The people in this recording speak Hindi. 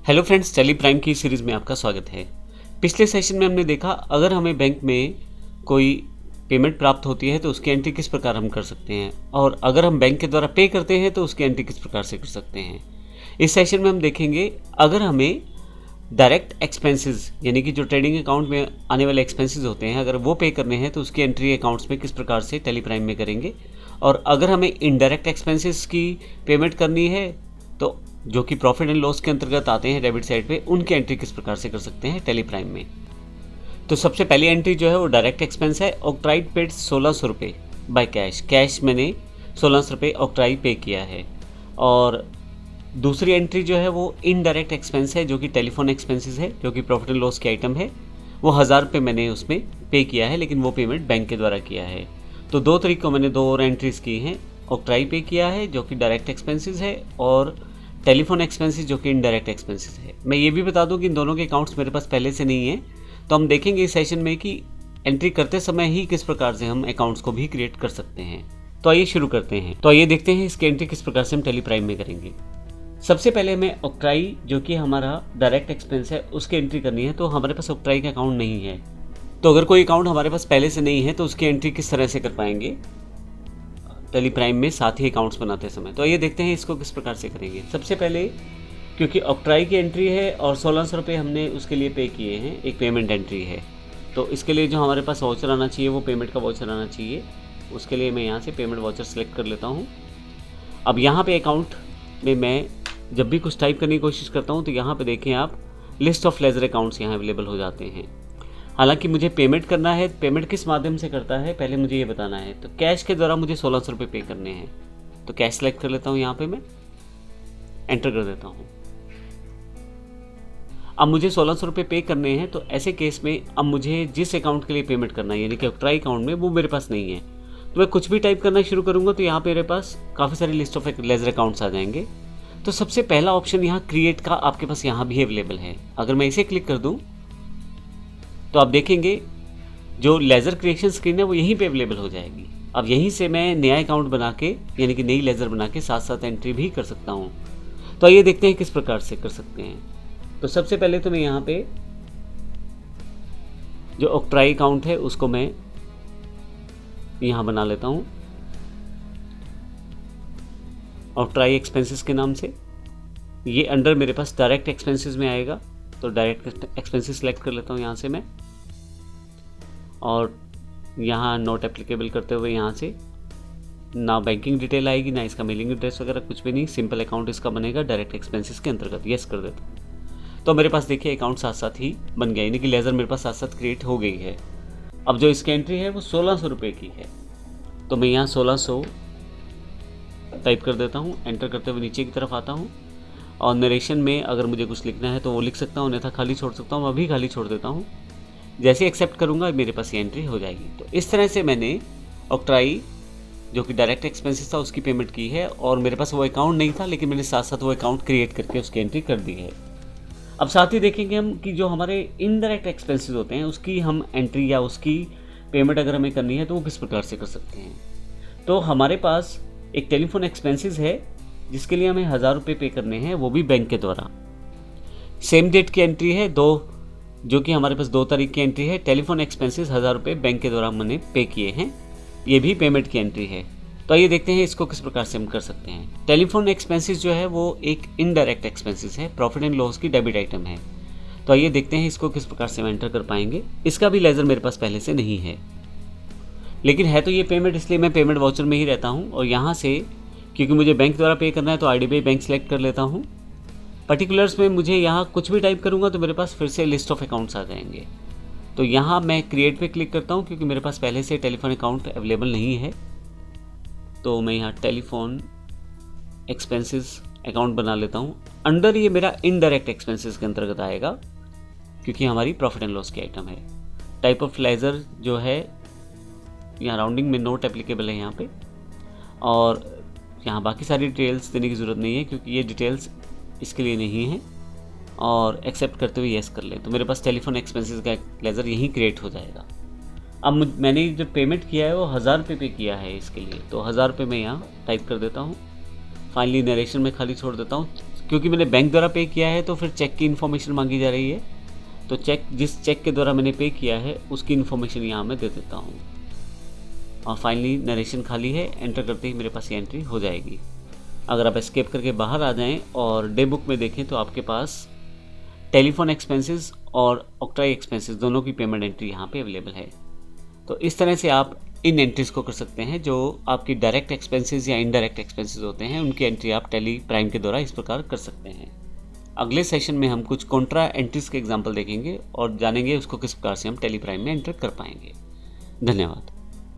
हेलो फ्रेंड्स, टेली प्राइम की सीरीज़ में आपका स्वागत है। पिछले सेशन में हमने देखा अगर हमें बैंक में कोई पेमेंट प्राप्त होती है तो उसकी एंट्री किस प्रकार हम कर सकते हैं, और अगर हम बैंक के द्वारा पे करते हैं तो उसकी एंट्री किस प्रकार से कर सकते हैं। इस सेशन में हम देखेंगे अगर हमें डायरेक्ट एक्सपेंसेस यानी कि जो ट्रेडिंग अकाउंट में आने वाले एक्सपेंसेस होते हैं अगर वो पे करने हैं तो उसकी एंट्री अकाउंट्स में किस प्रकार से टेली प्राइम में करेंगे, और अगर हमें इनडायरेक्ट एक्सपेंसेस की पेमेंट करनी है तो जो कि प्रॉफिट एंड लॉस के अंतर्गत आते हैं डेबिट साइड पे, उनकी एंट्री किस प्रकार से कर सकते हैं टेली प्राइम में। तो सबसे पहली एंट्री जो है वो डायरेक्ट एक्सपेंस है। ऑक्ट्राई पेड 1600 रुपये बाय कैश मैंने 1600 रुपये ऑक्ट्राई पे किया है। और दूसरी एंट्री जो है वो इनडायरेक्ट एक्सपेंस है जो कि टेलीफोन एक्सपेंसेस है, जो कि प्रॉफिट एंड लॉस के आइटम है। वो 1000 रुपये मैंने उसमें पे किया है, लेकिन वो पेमेंट बैंक के द्वारा किया है। तो दो तरीकों मैंने दो और एंट्रीज की हैं। ऑक्ट्राई पे किया है जो कि डायरेक्ट एक्सपेंसेस है, और टेलीफोन एक्सपेंसेस जो कि इनडायरेक्ट एक्सपेंसेस है। मैं ये भी बता दूं कि इन दोनों के अकाउंट्स मेरे पास पहले से नहीं है, तो हम देखेंगे इस सेशन में कि एंट्री करते समय ही किस प्रकार से हम अकाउंट्स को भी क्रिएट कर सकते हैं। तो आइए शुरू करते हैं। तो आइए देखते हैं इसकी एंट्री किस प्रकार से हम टेली प्राइम में करेंगे। सबसे पहले हमें ऑक्ट्राई जो कि हमारा डायरेक्ट एक्सपेंस है उसकी एंट्री करनी है। तो हमारे पास ऑक्ट्राई का अकाउंट नहीं है, तो अगर कोई अकाउंट हमारे पास पहले से नहीं है तो उसकी एंट्री किस तरह से कर पाएंगे टेली प्राइम में साथ ही अकाउंट्स बनाते समय। तो आइए देखते हैं इसको किस प्रकार से करेंगे। सबसे पहले क्योंकि ऑक्ट्राई की एंट्री है और 1600 रुपये हमने उसके लिए पे किए हैं, एक पेमेंट एंट्री है, तो इसके लिए जो हमारे पास वाउचर आना चाहिए वो पेमेंट का वाउचर आना चाहिए। उसके लिए मैं यहाँ से पेमेंट वाउचर सेलेक्ट कर लेता हूँ। अब यहाँ पे अकाउंट में मैं जब भी कुछ टाइप करने की कोशिश करता हूँ तो यहाँ पे देखें आप, लिस्ट ऑफ लेजर अकाउंट्स यहाँ अवेलेबल हो जाते हैं। हालांकि मुझे पेमेंट करना है, पेमेंट किस माध्यम से करता है पहले मुझे ये बताना है। तो कैश के द्वारा मुझे 1600 रुपये पे करने हैं, तो कैश सेलेक्ट कर लेता हूँ, यहाँ पे मैं एंटर कर देता हूँ। अब मुझे 1600 रुपये पे करने हैं, तो ऐसे केस में अब मुझे जिस अकाउंट के लिए पेमेंट करना है यानी कि ऑक्ट्राई अकाउंट में, वो मेरे पास नहीं है। तो मैं कुछ भी टाइप करना शुरू करूँगा तो यहाँ पे मेरे पास काफ़ी सारी लिस्ट ऑफ लेजर अकाउंट्स आ जाएंगे। तो सबसे पहला ऑप्शन यहाँ क्रिएट का आपके पास यहाँ भी अवेलेबल है। अगर मैं इसे क्लिक कर दूँ तो आप देखेंगे जो लेज़र क्रिएशन स्क्रीन है वो यहीं पे अवेलेबल हो जाएगी। अब यहीं से मैं नया अकाउंट बना के यानी कि नई लेज़र बना के साथ साथ एंट्री भी कर सकता हूँ। तो आइए देखते हैं किस प्रकार से कर सकते हैं। तो सबसे पहले तो मैं यहाँ पे जो ऑक्ट्राई अकाउंट है उसको मैं यहाँ बना लेता हूँ ऑक्ट्राई एक्सपेंसेस के नाम से। ये अंडर मेरे पास डायरेक्ट एक्सपेंसेस में आएगा, तो डायरेक्ट एक्सपेंसेस सेलेक्ट कर लेता हूँ यहाँ से मैं, और यहाँ नॉट एप्लीकेबल करते हुए यहाँ से ना बैंकिंग डिटेल आएगी ना इसका मेलिंग एड्रेस वगैरह कुछ भी नहीं, सिंपल अकाउंट इसका बनेगा डायरेक्ट एक्सपेंसेस के अंतर्गत। यस कर देता हूँ। तो मेरे पास देखिए अकाउंट साथ साथ ही बन गया, यानी कि लेज़र मेरे पास साथ साथ क्रिएट हो गई है। अब जो इसकी एंट्री है वो 1600 रुपये की है, तो मैं यहाँ 1600 टाइप कर देता हूँ, एंटर करते हुए नीचे की तरफ आता हूँ, और नरेशन में अगर मुझे कुछ लिखना है तो वो लिख सकता हूँ, अन्यथा खाली छोड़ सकता हूँ। अभी खाली छोड़ देता हूँ, जैसे एक्सेप्ट करूँगा मेरे पास ये एंट्री हो जाएगी। तो इस तरह से मैंने ऑक्ट्राई जो कि डायरेक्ट एक्सपेंसेस था उसकी पेमेंट की है, और मेरे पास वो अकाउंट नहीं था लेकिन मैंने साथ साथ वो अकाउंट क्रिएट करके उसकी एंट्री कर दी है। अब साथ ही देखेंगे हम कि जो हमारे इनडायरेक्ट एक्सपेंसेस होते हैं उसकी हम एंट्री या उसकी पेमेंट अगर हमें करनी है तो वो किस प्रकार से कर सकते हैं। तो हमारे पास एक टेलीफोन एक्सपेंसेस है जिसके लिए हमें 1000 रुपये पे करने हैं, वो भी बैंक के द्वारा। सेम डेट की एंट्री है दो, जो कि हमारे पास 2 तारीख की एंट्री है। टेलीफोन एक्सपेंसेस 1000 रुपये बैंक के द्वारा मैंने पे किए हैं, ये भी पेमेंट की एंट्री है। तो आइए देखते हैं इसको किस प्रकार से हम कर सकते हैं। टेलीफोन एक्सपेंसेस जो है वो एक इनडायरेक्ट एक्सपेंसेस है, प्रॉफिट एंड लॉस की डेबिट आइटम है। तो आइए देखते हैं इसको किस प्रकार से हम एंटर कर पाएंगे। इसका भी लेज़र मेरे पास पहले से नहीं है, लेकिन है तो ये पेमेंट, इसलिए मैं पेमेंट वाउचर में ही रहता हूँ। और यहाँ से क्योंकि मुझे बैंक द्वारा पे करना है तो IDBI बैंक सेलेक्ट कर लेता हूँ। पर्टिकुलर्स में मुझे यहाँ कुछ भी टाइप करूँगा तो मेरे पास फिर से लिस्ट ऑफ अकाउंट्स आ जाएंगे। तो यहाँ मैं क्रिएट पे क्लिक करता हूँ क्योंकि मेरे पास पहले से टेलीफोन अकाउंट अवेलेबल नहीं है। तो मैं यहाँ टेलीफोन एक्सपेंसेस अकाउंट बना लेता हूँ। अंडर ये मेरा इनडायरेक्ट एक्सपेंसेस के अंतर्गत आएगा क्योंकि हमारी प्रॉफिट एंड लॉस की आइटम है। टाइप ऑफ लेज़र जो है यहाँ राउंडिंग में नोट एप्लीकेबल है यहाँ पे, और यहाँ बाकी सारी डिटेल्स देने की ज़रूरत नहीं है क्योंकि ये डिटेल्स इसके लिए नहीं है। और एक्सेप्ट करते हुए येस कर लें तो मेरे पास टेलीफोन एक्सपेंसेस का लेज़र यहीं क्रिएट हो जाएगा। अब मैंने जो पेमेंट किया है वो 1000 रुपये पे किया है इसके लिए, तो 1000 रुपये मैं यहाँ टाइप कर देता हूँ। फाइनली नरेशन में खाली छोड़ देता हूँ, क्योंकि मैंने बैंक द्वारा पे किया है तो फिर चेक की इन्फॉर्मेशन मांगी जा रही है, तो जिस चेक के द्वारा मैंने पे किया है उसकी इन्फॉर्मेशन यहाँ मैं दे देता हूँ। और फाइनली नरेशन खाली है, एंटर करते ही मेरे पास ये एंट्री हो जाएगी। अगर आप एस्केप करके बाहर आ जाएं और डे बुक में देखें तो आपके पास टेलीफोन एक्सपेंसेस और ऑक्ट्राई एक्सपेंसेस दोनों की पेमेंट एंट्री यहाँ पे अवेलेबल है। तो इस तरह से आप इन एंट्रीज को कर सकते हैं। जो आपकी डायरेक्ट एक्सपेंसेस या इनडायरेक्ट एक्सपेंसेस होते हैं उनकी एंट्री आप टेली प्राइम के द्वारा इस प्रकार कर सकते हैं। अगले सेशन में हम कुछ कॉन्ट्रा एंट्रीज के एग्जाम्पल देखेंगे और जानेंगे उसको किस प्रकार से हम टेली प्राइम में एंटर कर पाएंगे। धन्यवाद।